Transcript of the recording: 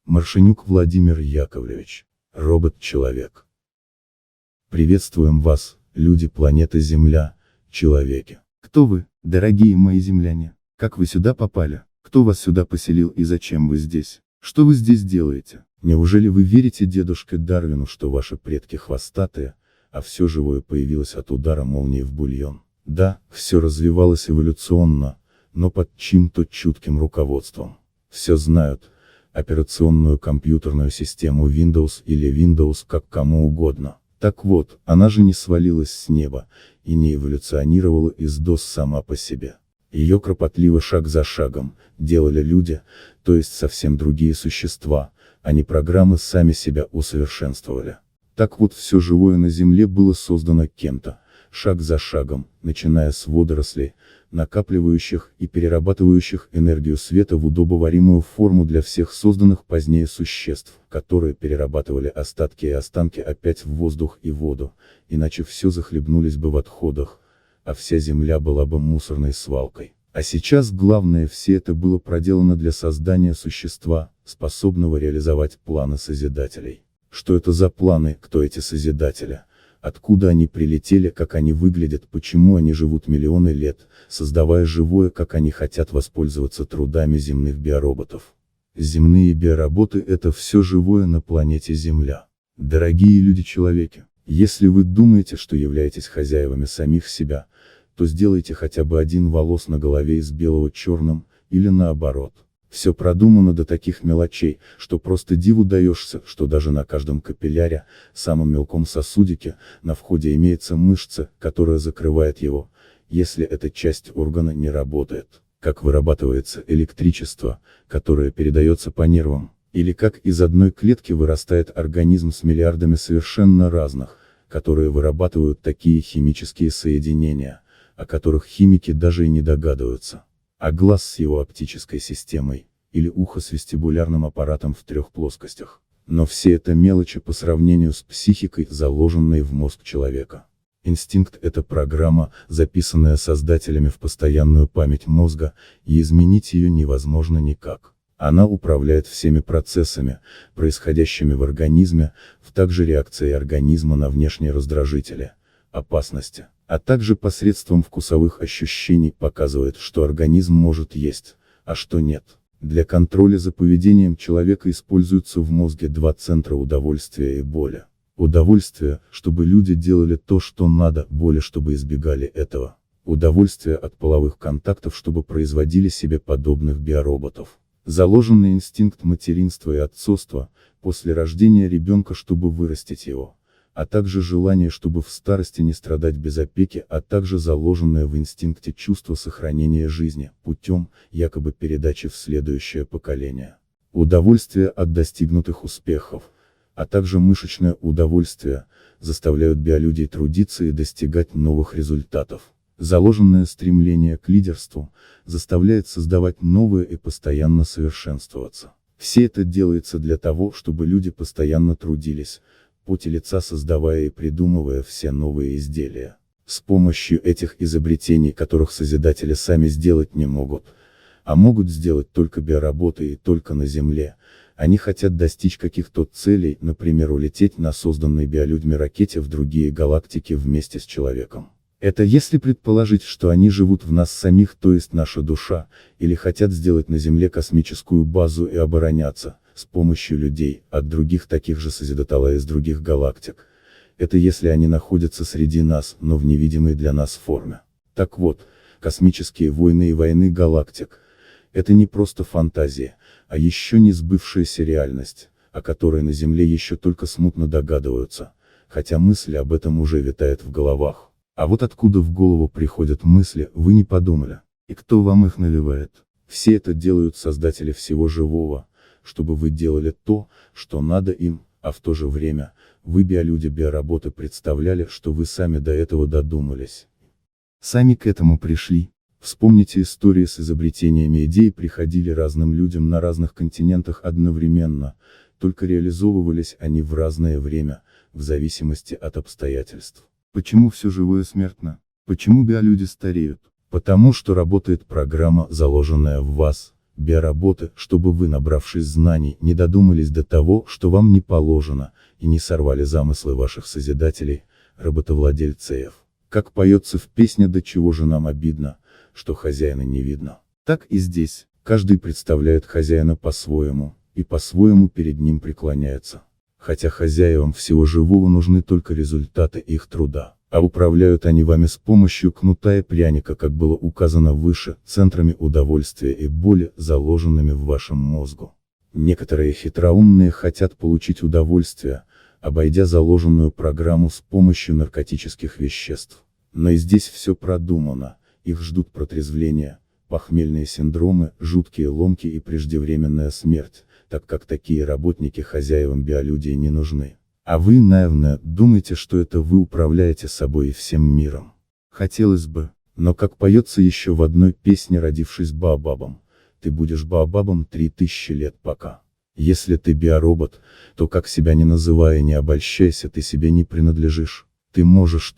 Маршенюк Владимир Яковлевич. Робот-человек. Приветствуем вас, люди планеты Земля, человеки. Кто вы, дорогие мои земляне? Как вы сюда попали? Кто вас сюда поселил и зачем вы здесь? Что вы здесь делаете? Неужели вы верите дедушке Дарвину, что ваши предки хвостатые, а все живое появилось от удара молнии в бульон? Да, все развивалось эволюционно, но под чьим-то чутким руководством. Все знают, операционную компьютерную систему Windows или Windows, как кому угодно. Так вот, она же не свалилась с неба, и не эволюционировала из DOS сама по себе. Ее кропотливо шаг за шагом делали люди, то есть совсем другие существа, а не программы сами себя усовершенствовали. Так вот, все живое на Земле было создано кем-то, шаг за шагом, начиная с водорослей, накапливающих и перерабатывающих энергию света в удобоваримую форму для всех созданных позднее существ, которые перерабатывали остатки и останки опять в воздух и воду, иначе все захлебнулись бы в отходах, а вся Земля была бы мусорной свалкой. А сейчас главное, все это было проделано для создания существа, способного реализовать планы Созидателей. Что это за планы, кто эти Созидатели? Откуда они прилетели, как они выглядят, почему они живут миллионы лет, создавая живое, как они хотят воспользоваться трудами земных биороботов. Земные биороботы — это все живое на планете Земля. Дорогие люди-человеки, если вы думаете, что являетесь хозяевами самих себя, то сделайте хотя бы один волос на голове из белого черным, или наоборот. Все продумано до таких мелочей, что просто диву даешься, что даже на каждом капилляре, самом мелком сосудике, на входе имеется мышца, которая закрывает его, если эта часть органа не работает. Как вырабатывается электричество, которое передается по нервам, или как из одной клетки вырастает организм с миллиардами совершенно разных, которые вырабатывают такие химические соединения, о которых химики даже и не догадываются. А глаз с его оптической системой, или ухо с вестибулярным аппаратом в 3 плоскостях. Но все это мелочи по сравнению с психикой, заложенной в мозг человека. Инстинкт — это программа, записанная создателями в постоянную память мозга, и изменить ее невозможно никак. Она управляет всеми процессами, происходящими в организме, также реакцией организма на внешние раздражители, опасности, а также посредством вкусовых ощущений показывает, что организм может есть, а что нет. Для контроля за поведением человека используются в мозге 2 центра удовольствия и боли. Удовольствие, чтобы люди делали то, что надо, боли, чтобы избегали этого. Удовольствие от половых контактов, чтобы производили себе подобных биороботов. Заложенный инстинкт материнства и отцовства, после рождения ребенка, чтобы вырастить его. А также желание, чтобы в старости не страдать без опеки, а также заложенное в инстинкте чувство сохранения жизни, путем, якобы передачи в следующее поколение. Удовольствие от достигнутых успехов, а также мышечное удовольствие, заставляют биолюдей трудиться и достигать новых результатов. Заложенное стремление к лидерству, заставляет создавать новое и постоянно совершенствоваться. Все это делается для того, чтобы люди постоянно трудились, поте лица создавая и придумывая все новые изделия. С помощью этих изобретений, которых Созидатели сами сделать не могут, а могут сделать только биороботы и только на Земле, они хотят достичь каких-то целей, например, улететь на созданной биолюдьми ракете в другие галактики вместе с человеком. Это если предположить, что они живут в нас самих, то есть наша душа, или хотят сделать на Земле космическую базу и обороняться, с помощью людей, от других таких же Созидателей из других галактик. Это если они находятся среди нас, но в невидимой для нас форме. Так вот, космические войны и войны галактик — это не просто фантазия, а еще не сбывшаяся реальность, о которой на Земле еще только смутно догадываются, хотя мысль об этом уже витает в головах. А вот откуда в голову приходят мысли, вы не подумали. И кто вам их навевает? Все это делают создатели всего живого, чтобы вы делали то, что надо им, а в то же время, вы биолюди-биороботы представляли, что вы сами до этого додумались. Сами к этому пришли. Вспомните истории с изобретениями идей приходили разным людям на разных континентах одновременно, только реализовывались они в разное время, в зависимости от обстоятельств. Почему все живое смертно? Почему биолюди стареют? Потому что работает программа, заложенная в вас, биоработы, чтобы вы, набравшись знаний, не додумались до того, что вам не положено, и не сорвали замыслы ваших созидателей, роботовладельцев. Как поется в песне «До чего же нам обидно, что хозяина не видно». Так и здесь. Каждый представляет хозяина по-своему, и по-своему перед ним преклоняется. Хотя хозяевам всего живого нужны только результаты их труда, а управляют они вами с помощью кнута и пряника, как было указано выше, центрами удовольствия и боли, заложенными в вашем мозгу. Некоторые хитроумные хотят получить удовольствие, обойдя заложенную программу с помощью наркотических веществ. Но и здесь все продумано, их ждут протрезвление, похмельные синдромы, жуткие ломки и преждевременная смерть, так как такие работники хозяевам биолюдей не нужны. А вы, наверное, думаете, что это вы управляете собой и всем миром. Хотелось бы. Но как поется еще в одной песне, родившись Баобабом, ты будешь Баобабом 3000 лет пока. Если ты биоробот, то как себя не называя, не обольщайся, ты себе не принадлежишь. Ты можешь